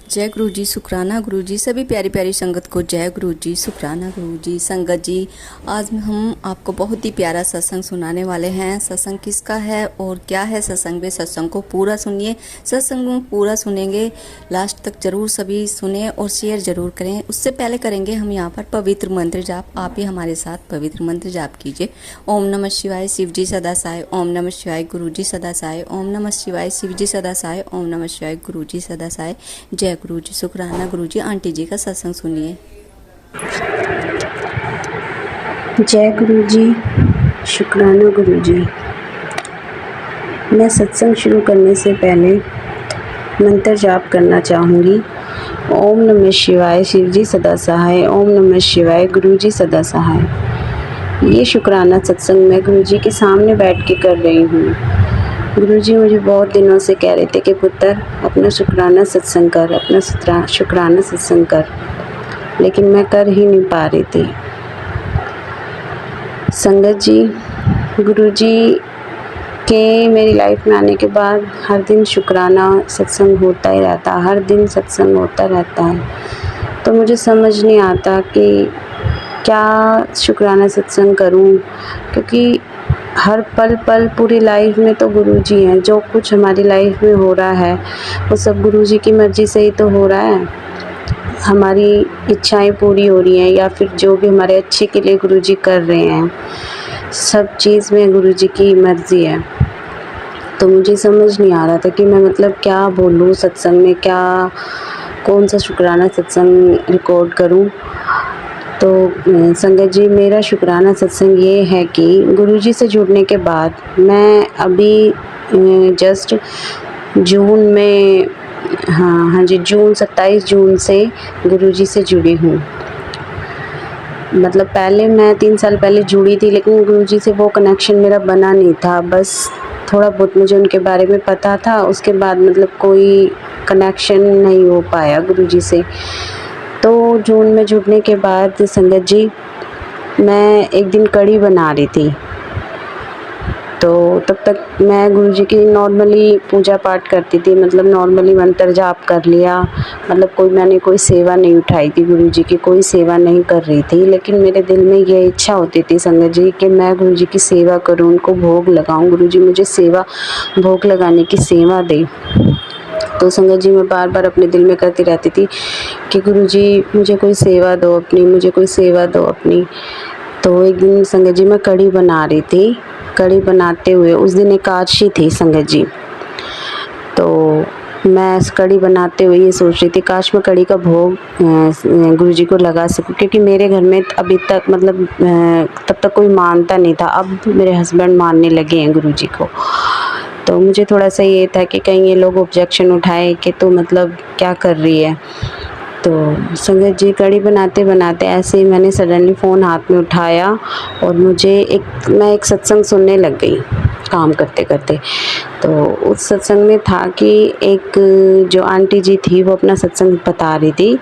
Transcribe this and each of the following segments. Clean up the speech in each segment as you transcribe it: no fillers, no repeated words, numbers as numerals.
जय गुरु जी, शुक्राना गुरु जी। सभी प्यारी प्यारी संगत को जय गुरु जी, शुक्राना गुरु जी। संगत जी, आज हम आपको बहुत ही प्यारा सत्संग सुनाने वाले हैं। सत्संग किसका है और क्या है सत्संग में, सत्संग को पूरा सुनिए। सत्संग में पूरा सुनेंगे, लास्ट तक जरूर सभी सुने और शेयर जरूर करें। उससे पहले करेंगे हम यहाँ पर पवित्र मंत्र जाप। आप ही हमारे साथ पवित्र मंत्र जाप कीजिए। ओम नमः शिवाय शिव जी सदा साय, ओम नमः शिवाय गुरु जी सदा साय, ओम नमः शिवाय शिव जी सदा साय, ओम नमः शिवाय गुरु जी सदा साय। जय गुरु जी, शुक्राना गुरु जी। आंटी जी का सत्संग सुनिए। जय गुरु जी, शुक्राना गुरु जी। मैं सत्संग शुरू करने से पहले मंत्र जाप करना चाहूँगी। ओम नमः शिवाय शिव जी सदा सहाय, ओम नमः शिवाय गुरु जी सदा सहाय। ये शुक्राना सत्संग मैं गुरु जी के सामने बैठ के कर रही हूँ। गुरु जी मुझे बहुत दिनों से कह रहे थे कि पुत्र अपना शुक्राना सत्संग कर, अपना शुक्राना सत्संग कर, लेकिन मैं कर ही नहीं पा रही थी। संगत जी, गुरु जी के मेरी लाइफ में आने के बाद हर दिन शुक्राना सत्संग होता ही रहता, हर दिन सत्संग होता रहता है। तो मुझे समझ नहीं आता कि क्या शुक्राना सत्संग करूं, क्योंकि हर पल पल पूरी लाइफ में तो गुरु जी हैं। जो कुछ हमारी लाइफ में हो रहा है वो सब गुरु जी की मर्ज़ी से ही तो हो रहा है। हमारी इच्छाएं पूरी हो रही हैं या फिर जो भी हमारे अच्छे के लिए गुरु जी कर रहे हैं, सब चीज़ में गुरु जी की मर्ज़ी है। तो मुझे समझ नहीं आ रहा था कि मैं मतलब क्या बोलूँ सत्संग में, क्या कौन सा शुक्राना सत्संग रिकॉर्ड करूँ। तो संगत जी, मेरा शुक्राना सत्संग ये है कि गुरुजी से जुड़ने के बाद मैं अभी जस्ट जून में हाँ जी जून 27 जून से गुरुजी से जुड़ी हूँ। मतलब पहले मैं 3 साल पहले जुड़ी थी, लेकिन गुरुजी से वो कनेक्शन मेरा बना नहीं था। बस थोड़ा बहुत मुझे उनके बारे में पता था, उसके बाद मतलब कोई कनेक्शन नहीं हो पाया गुरुजी से। तो जून में जुड़ने के बाद संगत जी, मैं एक दिन कढ़ी बना रही थी, तो तब तक मैं गुरुजी की नॉर्मली पूजा पाठ करती थी, मतलब नॉर्मली मंत्र जाप कर लिया। मतलब मैंने कोई सेवा नहीं उठाई थी, गुरुजी की कोई सेवा नहीं कर रही थी, लेकिन मेरे दिल में ये इच्छा होती थी संगत जी कि मैं गुरुजी की सेवा करूं, उनको भोग लगाऊं, गुरुजी मुझे भोग लगाने की सेवा दे। तो संगत जी, मैं बार बार अपने दिल में करती रहती थी कि गुरुजी मुझे कोई सेवा दो अपनी, मुझे कोई सेवा दो अपनी। तो एक दिन संगत जी मैं कढ़ी बना रही थी, कढ़ी बनाते हुए उस दिन एकादशी थी संगत जी। तो मैं इस कढ़ी बनाते हुए ये सोच रही थी काश मैं कढ़ी का भोग गुरुजी को लगा सकूं, क्योंकि मेरे घर में अभी तक मतलब तब तक कोई मानता नहीं था। अब मेरे हस्बैंड मानने लगे हैं गुरुजी को। तो मुझे थोड़ा सा ये था कि कहीं ये लोग ऑब्जेक्शन उठाए कि तू मतलब क्या कर रही है। तो संगत जी, कढ़ी बनाते बनाते ऐसे ही मैंने सडनली फ़ोन हाथ में उठाया और मैं एक सत्संग सुनने लग गई काम करते करते। तो उस सत्संग में था कि एक जो आंटी जी थी वो अपना सत्संग बता रही थी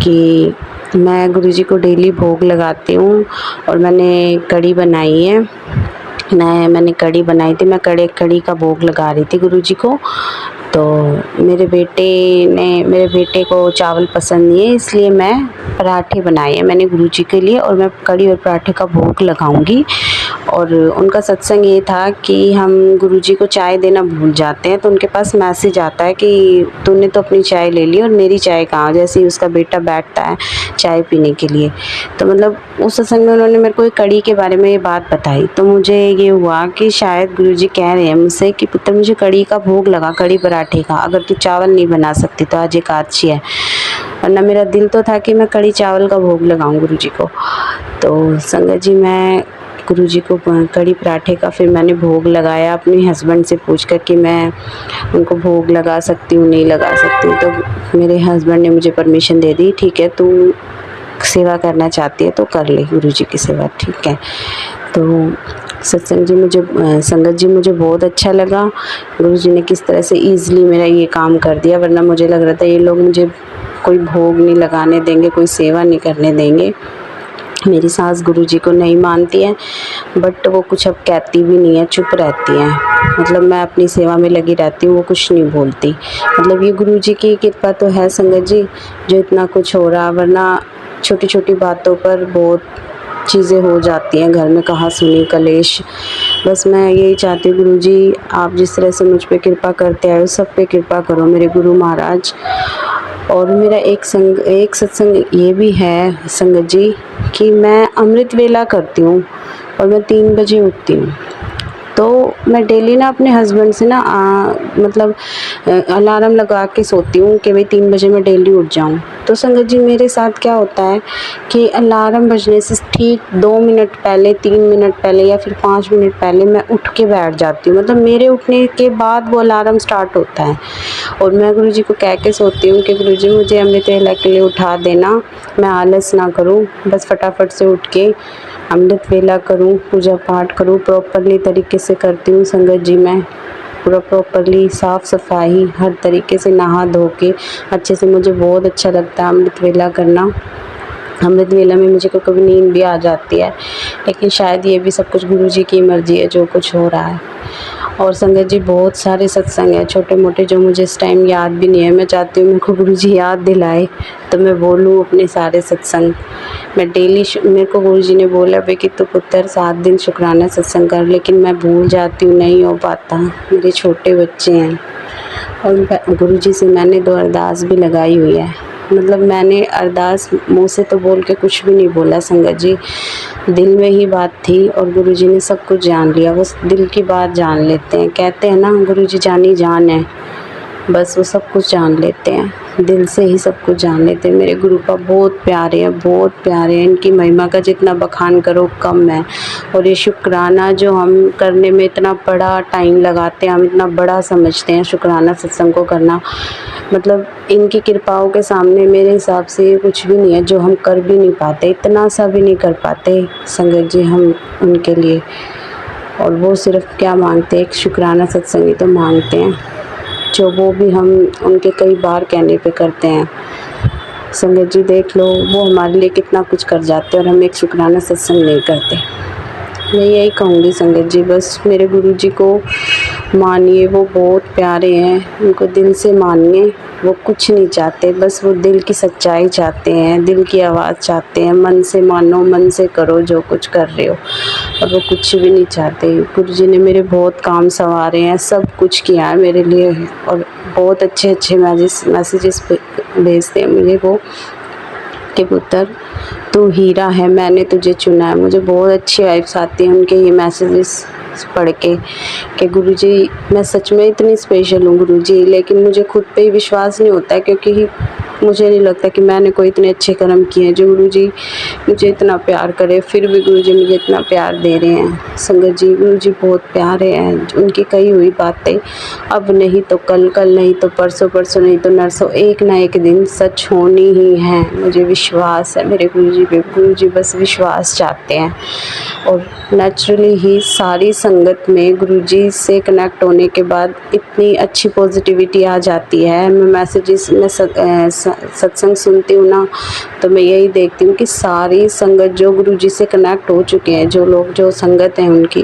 कि मैं गुरुजी को डेली भोग लगाती हूँ और मैंने कढ़ी बनाई है। मैंने कढ़ी बनाई थी, मैं कढ़ी का भोग लगा रही थी गुरुजी को। तो मेरे बेटे को चावल पसंद नहीं है, इसलिए मैं पराठे बनाए हैं मैंने गुरुजी के लिए, और मैं कढ़ी और पराठे का भोग लगाऊंगी। और उनका सत्संग ये था कि हम गुरुजी को चाय देना भूल जाते हैं, तो उनके पास मैसेज आता है कि तूने तो अपनी चाय ले ली और मेरी चाय कहाँ। जैसे ही उसका बेटा बैठता है चाय पीने के लिए, तो मतलब उस सत्संग में उन्होंने मेरे को कढ़ी के बारे में ये बात बताई। तो मुझे ये हुआ कि शायद गुरुजी कह रहे हैं मुझसे कि पुत्र मुझे कढ़ी का भोग लगा, कढ़ी पराठे का। अगर तू चावल नहीं बना सकती तो आज एकादशी है। वरना मेरा दिल तो था कि मैं कढ़ी चावल का भोग लगाऊं गुरुजी को। तो संगत जी, मैं गुरुजी को कढ़ी पराठे का फिर मैंने भोग लगाया अपने हस्बैंड से पूछ कर कि मैं उनको भोग लगा सकती हूँ नहीं लगा सकती। तो मेरे हस्बैंड ने मुझे परमिशन दे दी, ठीक है तू सेवा करना चाहती है तो कर ले गुरुजी की सेवा, ठीक है। तो सत्संग जी संगत जी मुझे बहुत अच्छा लगा। गुरुजी ने किस तरह से ईज़िली मेरा ये काम कर दिया, वरना मुझे लग रहा था ये लोग मुझे कोई भोग नहीं लगाने देंगे, कोई सेवा नहीं करने देंगे। मेरी सास गुरुजी को नहीं मानती है, बट वो कुछ अब कहती भी नहीं है, चुप रहती हैं। मतलब मैं अपनी सेवा में लगी रहती हूँ, वो कुछ नहीं बोलती। मतलब ये गुरुजी की कृपा तो है संगत जी, जो इतना कुछ हो रहा, वरना छोटी छोटी बातों पर बहुत चीज़ें हो जाती हैं घर में, कहा सुनी कलेश। बस मैं यही चाहती हूँ गुरुजी, आप जिस तरह से मुझ पे कृपा करते आए हो, सब पे कृपा करो मेरे गुरु महाराज। और मेरा एक सत्संग ये भी है संगत जी कि मैं अमृत वेला करती हूँ और मैं 3 बजे उठती हूँ। तो मैं डेली ना अपने हस्बैंड से ना मतलब अलार्म लगा के सोती हूँ कि भाई 3 बजे मैं डेली उठ जाऊँ। तो संगत जी मेरे साथ क्या होता है कि अलार्म बजने से ठीक 2 मिनट पहले, 3 मिनट पहले या फिर 5 मिनट पहले मैं उठ के बैठ जाती हूँ। मतलब मेरे उठने के बाद वो अलार्म स्टार्ट होता है और मैं गुरुजी को कह के सोती हूँ कि गुरुजी मुझे अमृत वेला के लिए उठा देना, मैं आलस ना करूँ, बस फटाफट से उठ के अमृत वेला करूँ, पूजा पाठ करूँ, प्रॉपरली तरीके से करती हूँ संगत जी। मैं पूरा प्रॉपरली साफ़ सफाई हर तरीके से नहा धो के अच्छे से, मुझे बहुत अच्छा लगता है अमृत वेला करना। अमृत वेला में मुझे कभी नींद भी आ जाती है, लेकिन शायद ये भी सब कुछ गुरुजी की मर्ज़ी है जो कुछ हो रहा है। और संगत जी बहुत सारे सत्संग हैं छोटे मोटे जो मुझे इस टाइम याद भी नहीं है। मैं चाहती हूँ मेरे को गुरुजी याद दिलाए तो मैं बोलूँ अपने सारे सत्संग। मैं डेली मेरे को गुरुजी ने बोला भाई कि तू पुत्र 7 दिन शुक्राना सत्संग कर, लेकिन मैं भूल जाती हूँ, नहीं हो पाता, मेरे छोटे बच्चे हैं। और गुरुजी से मैंने 2 अरदास भी लगाई हुई है। मतलब मैंने अरदास मुँह से तो बोल के कुछ भी नहीं बोला संगत जी, दिल में ही बात थी और गुरुजी ने सब कुछ जान लिया। वो दिल की बात जान लेते हैं, कहते हैं ना गुरुजी जानी जान है, बस वो सब कुछ जान लेते हैं, दिल से ही सब कुछ जान लेते हैं। मेरे गुरु का बहुत प्यारे हैं, बहुत प्यारे हैं, इनकी महिमा का जितना बखान करो कम है। और ये शुक्राना जो हम करने में इतना बड़ा टाइम लगाते हैं, हम इतना बड़ा समझते हैं शुक्राना सत्संग को करना, मतलब इनकी कृपाओं के सामने मेरे हिसाब से ये कुछ भी नहीं है, जो हम कर भी नहीं पाते, इतना सा भी नहीं कर पाते संगत जी हम उनके लिए। और वो सिर्फ क्या मांगते हैं, एक शुक्राना सत्संग ही तो मांगते हैं, जो वो भी हम उनके कई बार कहने पे करते हैं। संगत जी देख लो वो हमारे लिए कितना कुछ कर जाते हैं और हम एक शुक्राना सत्संग नहीं करते। मैं यही कहूँगी संगत जी, बस मेरे गुरुजी को मानिए, वो बहुत प्यारे हैं, उनको दिल से मानिए। वो कुछ नहीं चाहते, बस वो दिल की सच्चाई चाहते हैं, दिल की आवाज़ चाहते हैं, मन से मानो, मन से करो जो कुछ कर रहे हो, और वो कुछ भी नहीं चाहते। गुरुजी ने मेरे बहुत काम संवारे हैं, सब कुछ किया है मेरे लिए, और बहुत अच्छे अच्छे मैसेजेस भेजते हैं मुझे वो कि पुत्र तू हीरा है, मैंने तुझे चुना है। मुझे बहुत अच्छी वाइब्स आती हैं उनके ये मैसेजेस पढ़ के कि गुरुजी मैं सच में इतनी स्पेशल हूँ गुरुजी, लेकिन मुझे खुद पे ही विश्वास नहीं होता है, क्योंकि मुझे नहीं लगता कि मैंने कोई इतने अच्छे कर्म किए हैं जो गुरुजी मुझे इतना प्यार करे। फिर भी गुरुजी मुझे इतना प्यार दे रहे हैं संगत जी। गुरुजी बहुत प्यारे हैं, उनकी कही हुई बातें अब नहीं तो कल, कल नहीं तो परसों, परसों नहीं तो नरसों, एक ना एक दिन सच होनी ही है। मुझे विश्वास है मेरे गुरुजी पे, गुरुजी बस विश्वास चाहते हैं। और नेचुरली ही सारी संगत में गुरुजी से कनेक्ट होने के बाद इतनी अच्छी पॉजिटिविटी आ जाती है। मैं मैसेजेस में सत्संग सुनती हूँ ना, तो मैं यही देखती हूँ कि सारी संगत जो गुरुजी से कनेक्ट हो चुके हैं, जो लोग जो संगत हैं उनकी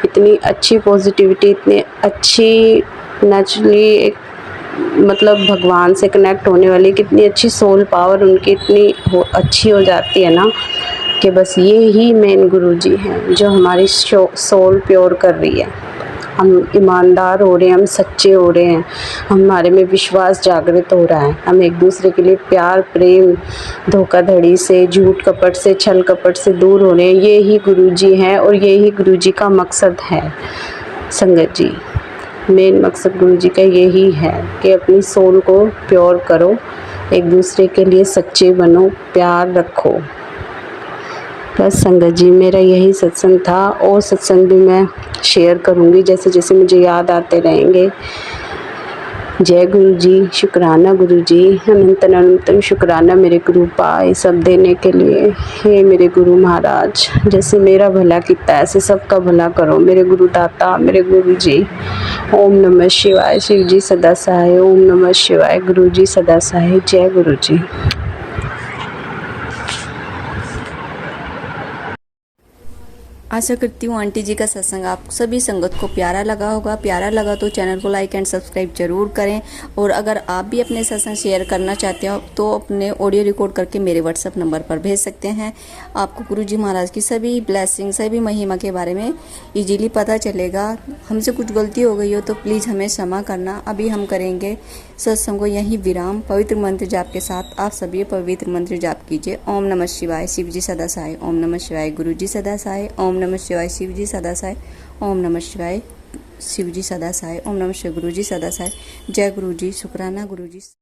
इतनी अच्छी पॉजिटिविटी, इतनी अच्छी नेचुरली एक मतलब भगवान से कनेक्ट होने वाली कितनी अच्छी सोल पावर उनकी इतनी अच्छी हो जाती है ना, कि बस ये ही मेन गुरुजी हैं जो हमारी सोल प्योर कर रही है। हम ईमानदार हो रहे हैं, हम सच्चे हो रहे हैं, हमारे में विश्वास जागृत हो रहा है, हम एक दूसरे के लिए प्यार, प्रेम, धोखाधड़ी से, झूठ कपट से, छल कपट से दूर हो रहे हैं। ये ही गुरुजी हैं और ये ही गुरुजी का मकसद है संगत जी। मेन मकसद गुरुजी का यही है कि अपनी सोल को प्योर करो, एक दूसरे के लिए सच्चे बनो, प्यार रखो। बस संगत जी मेरा यही सत्संग था, और सत्संग भी मैं शेयर करूँगी जैसे जैसे मुझे याद आते रहेंगे। जय गुरु जी, शुक्राना गुरु जी, अनंतन अनंतन शुक्राना मेरे गुरु पाए सब देने के लिए। हे मेरे गुरु महाराज, जैसे मेरा भला किया ऐसे सबका भला करो मेरे गुरु दाता, मेरे गुरु जी। ओम नमः शिवाय, शिव जी सदा सहाय। ओम नमः शिवाय, गुरु जी सदा सहाय। जय गुरु जी। आशा करती हूँ आंटी जी का सत्संग आप सभी संगत को प्यारा लगा होगा। प्यारा लगा तो चैनल को लाइक एंड सब्सक्राइब जरूर करें। और अगर आप भी अपने सत्संग शेयर करना चाहते हो तो अपने ऑडियो रिकॉर्ड करके मेरे व्हाट्सएप नंबर पर भेज सकते हैं। आपको गुरुजी महाराज की सभी ब्लेसिंग, सभी महिमा के बारे में इजीली पता चलेगा। हमसे कुछ गलती हो गई हो तो प्लीज़ हमें क्षमा करना। अभी हम करेंगे सत्संग को यहीं विराम पवित्र मंत्र जाप के साथ। आप सभी पवित्र मंत्र जाप कीजिए। ओम नमः शिवाय, शिव जी सदा सहाय। ओम नमः शिवाय, गुरु जी सदा सहाय। ओम नमः शिवाय, शिव जी सदा सहाय। ओम नमः शिवाय, शिव जी सदा सहाय। ओम नमः शिवाय, गुरु जी सदा सहाय। जय गुरु जी, शुक्राना गुरु जी।